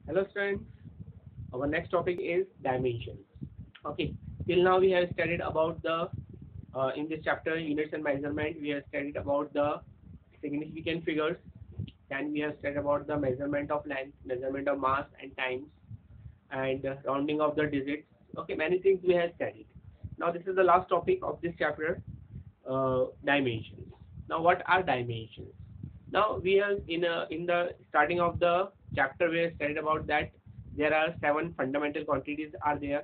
Hello students, our next topic is dimensions. Okay, till now we have studied about the in this chapter units and measurement. We have studied about the significant figures. Then we have studied about the measurement of length, measurement of mass and times, and rounding of the digits. Okay, many things we have studied. Now this is the last topic of this chapter, dimensions. Now what are dimensions? Now we are in the starting of the chapter we have studied about that there are seven fundamental quantities are there,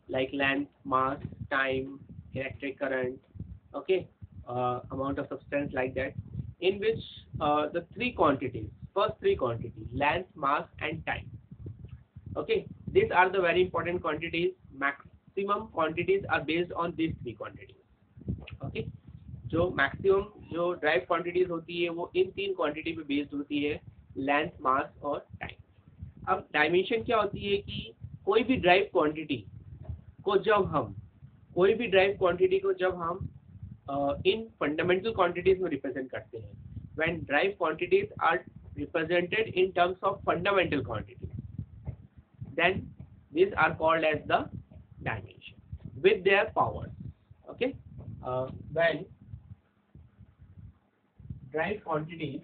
like length, mass, time, electric current, okay, amount of substance, like that, in which the first three quantities, length, mass and time. Okay, these are the very important quantities. Maximum quantities are based on these three quantities. Okay, जो maximum जो drive quantities होती है वो इन तीन quantity पे based होती है, length, मास और टाइम। अब डायमेंशन क्या होती है कि कोई भी ड्राइव क्वांटिटी को जब हम कोई भी ड्राइव क्वांटिटी को जब हम इन फंडामेंटल क्वांटिटीज में रिप्रेजेंट करते हैं, when derived quantities are represented in terms of fundamental quantities, then these are called as the dimension with their powers. Okay, when drive quantities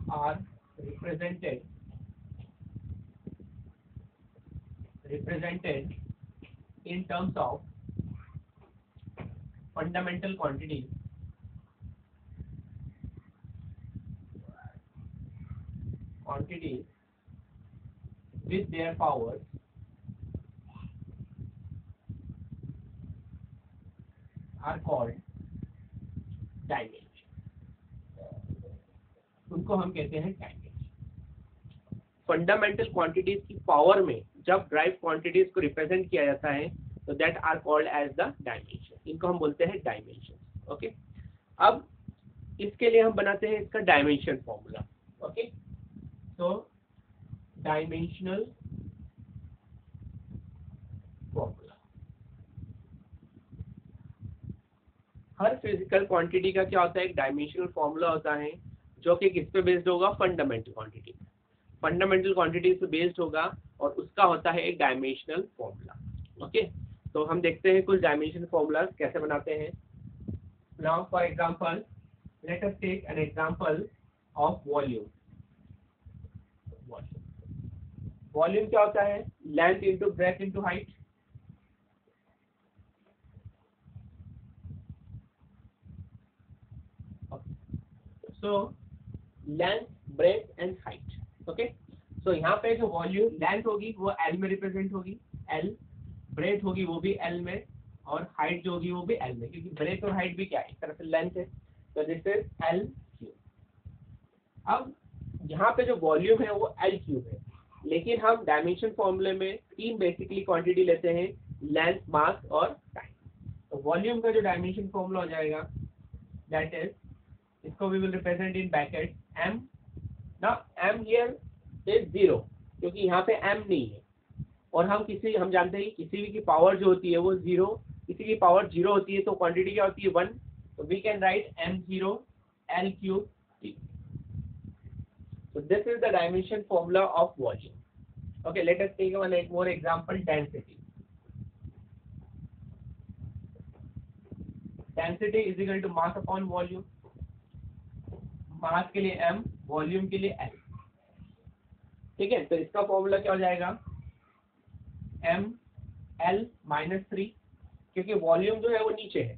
are represented in terms of fundamental quantities with their powers are called dimension. उनको हम कहते हैं dimension. Fundamental quantities की power में जब drive quantities को represent किया जाता है तो that are called as the dimension. इनको हम बोलते हैं डायमेंशन। ओके, अब इसके लिए हम बनाते हैं इसका डायमेंशन फॉर्मूला। ओके, तो डायमेंशनल फॉर्मूला, हर फिजिकल क्वांटिटी का क्या होता है, एक डायमेंशनल फॉर्मूला होता है जो कि किस पे बेस्ड होगा, फंडामेंटल क्वांटिटी, फंडामेंटल क्वांटिटी पे बेस्ड होगा और उसका होता है एक डायमेंशनल फॉर्मूला। ओके, तो हम देखते हैं कुछ डायमेंशनल फॉर्मूला कैसे बनाते हैं। Now for example let us take an example of volume. Volume क्या होता है, length into breadth into height. So length, breadth and height. Okay, so यहाँ पे जो वॉल्यूम लेंथ होगी वो एल में रिप्रेजेंट होगी, एल, ब्रेथ होगी वो भी एल में, और हाइट जो होगी वो भी एल में, क्योंकि ब्रेथ और हाइट भी क्या है, एक तरह से लेंथ है, तो दिस इज एल क्यूब। अब यहाँ पे जो वॉल्यूम है वो एल क्यूब है, लेकिन हम डायमेंशन फॉर्मूले में तीन बेसिकली क्वांटिटी लेते हैं, लेंथ, मास और टाइम। तो वॉल्यूम का जो डायमेंशन फॉर्मूला हो जाएगा दैट इज, इसको we will represent in bracket M. ना एम हियर इज जीरो, क्योंकि यहाँ पे एम नहीं है, और हम जानते हैं कि किसी भी की पावर जो होती है वो जीरो, किसी की पावर जीरो होती है तो क्वांटिटी क्या होती है, वन। तो we can write M zero L cube T. So this is the dimension formula of volume. Okay, let us take one more example, density. Density is equal to mass upon volume. मास के लिए m, volume के लिए l। ठीक है, तो इसका formula क्या हो जाएगा, m l माइनस 3, क्योंकि वॉल्यूम जो है वो नीचे है।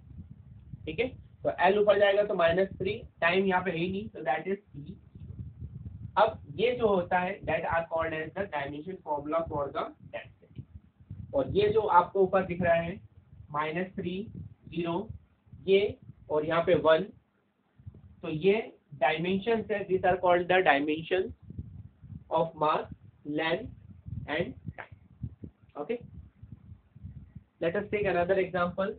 ठीक है, तो l ऊपर जाएगा तो -3, टाइम यहाँ पे है ही नहीं, तो दैट इज t। अब ये जो होता है that are called as the dimension formula for the density. और ये जो आपको ऊपर दिख रहा है -3, 0, ये और यहाँ पे 1, तो ये डायमेंशन है, this are called the dimension of mass, length and time. Okay, let us take another example.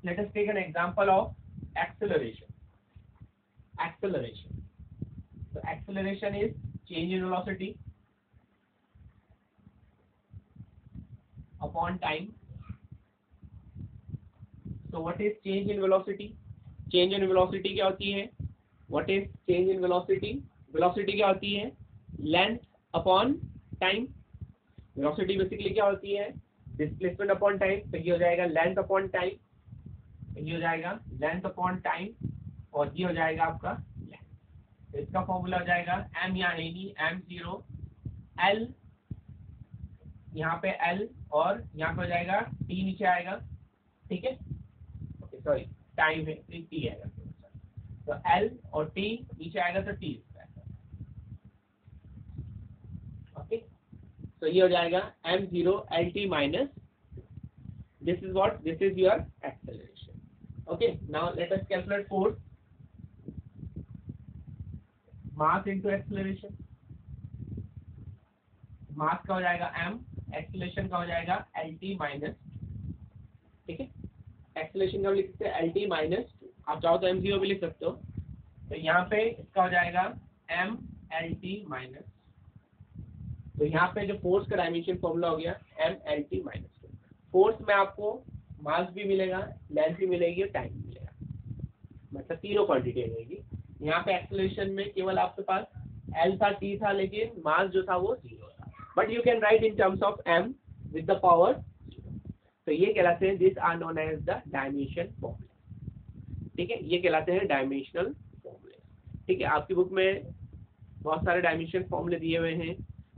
Let us take an example of acceleration. So acceleration is change in velocity upon time So what is change in velocity? Change in velocity क्या होती है? What is change in velocity? Velocity क्या होती है? Length upon time. Velocity basically क्या होती है? Displacement upon time. तो ये हो जाएगा length upon time. ये हो जाएगा length upon time और ये हो जाएगा आपका length. तो इसका फॉर्मूला हो जाएगा m या नहीं m0 l, यहाँ पे l और यहाँ पे हो जाएगा t नीचे आएगा, ठीक है, ओके सॉरी टाइम है t आएगा, तो l और t नीचे आएगा तो t, ओके, तो ये हो जाएगा m0 lt minus this is what, this is your acceleration. Okay, now let us calculate force, mass into acceleration. मास का हो जाएगा m, एक्सेलरेशन का हो जाएगा lt माइनस, ठीक है, एक्सेलरेशन का भी लिख सकते हैं lt माइनस, आप चाहो तो m0 भी लिख सकते हो, तो यहाँ पे इसका हो जाएगा m lt माइनस, तो यहाँ पे जो फोर्स का डायमेंशन फॉर्मूला हो गया m lt माइनस, फोर्स में आपको मास भी मिलेगा, लेंथ भी मिलेगी और टाइम भी मिलेगा, मतलब तीनों क्वांटिटी रहेगी। यहाँ पे एक्सेलरेशन में केवल आपके पास l था, t था, लेकिन मास जो था वो 0 था, but you can write in terms of m with the power 0। तो ये कहलाते हैं, this are known as the dimension formula, ठीक है, ये कहलाते हैं डायमेंशनल फॉर्मूले, ठीक है। आपकी बुक में बहुत सारे डायमेंशन फॉर्मूले दिए हुए हैं,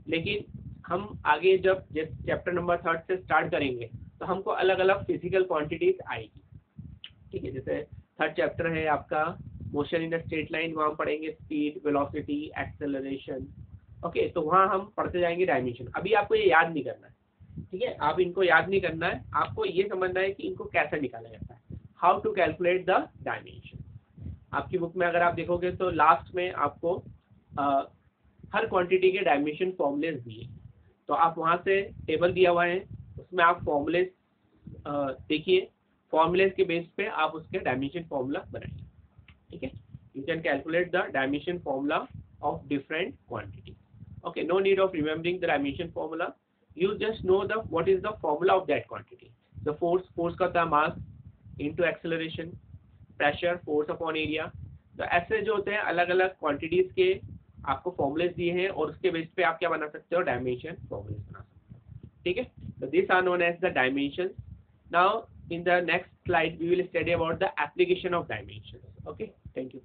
लेकिन हम आगे जब चैप्टर नंबर 3 से स्टार्ट करेंगे तो हमको अलग अलग फिजिकल क्वांटिटीज आएगी, ठीक है, जैसे 3rd चैप्टर है आपका motion in the straight line, वहाँ पढ़ेंगे स्पीड, वेलोसिटी, एक्सेलरेशन, ओके, तो वहाँ हम पढ़ते जाएंगे डायमेंशन। अभी आपको ये याद नहीं करना है, ठीक है, आप इनको याद नहीं करना है, आपको ये समझना है कि इनको कैसे निकाला जाता है, how to calculate the dimension. आपकी बुक में अगर आप देखोगे तो लास्ट में आपको हर क्वांटिटी के डायमेंशन फॉर्मूलेस दिए, तो आप वहाँ से टेबल दिया हुआ है, उसमें आप फॉर्मूलेस देखिए, फॉर्मूलेस के बेस पे आप उसके डायमेंशन फॉर्मूला बनाइए, ठीक है, you can calculate the dimension formula of different quantity. Okay, no need of remembering the dimension formula. You just know the what is the formula of that quantity. The force का था mass into acceleration, pressure, force upon area. तो ऐसे जो होते हैं अलग अलग quantities के आपको formulas दिए हैं और उसके बेस पे आप क्या बना सकते हो, dimension formulas बना सकते हो, ठीक है। So these are known as the dimensions. Now in the next slide we will study about the application of dimensions. Okay, thank you.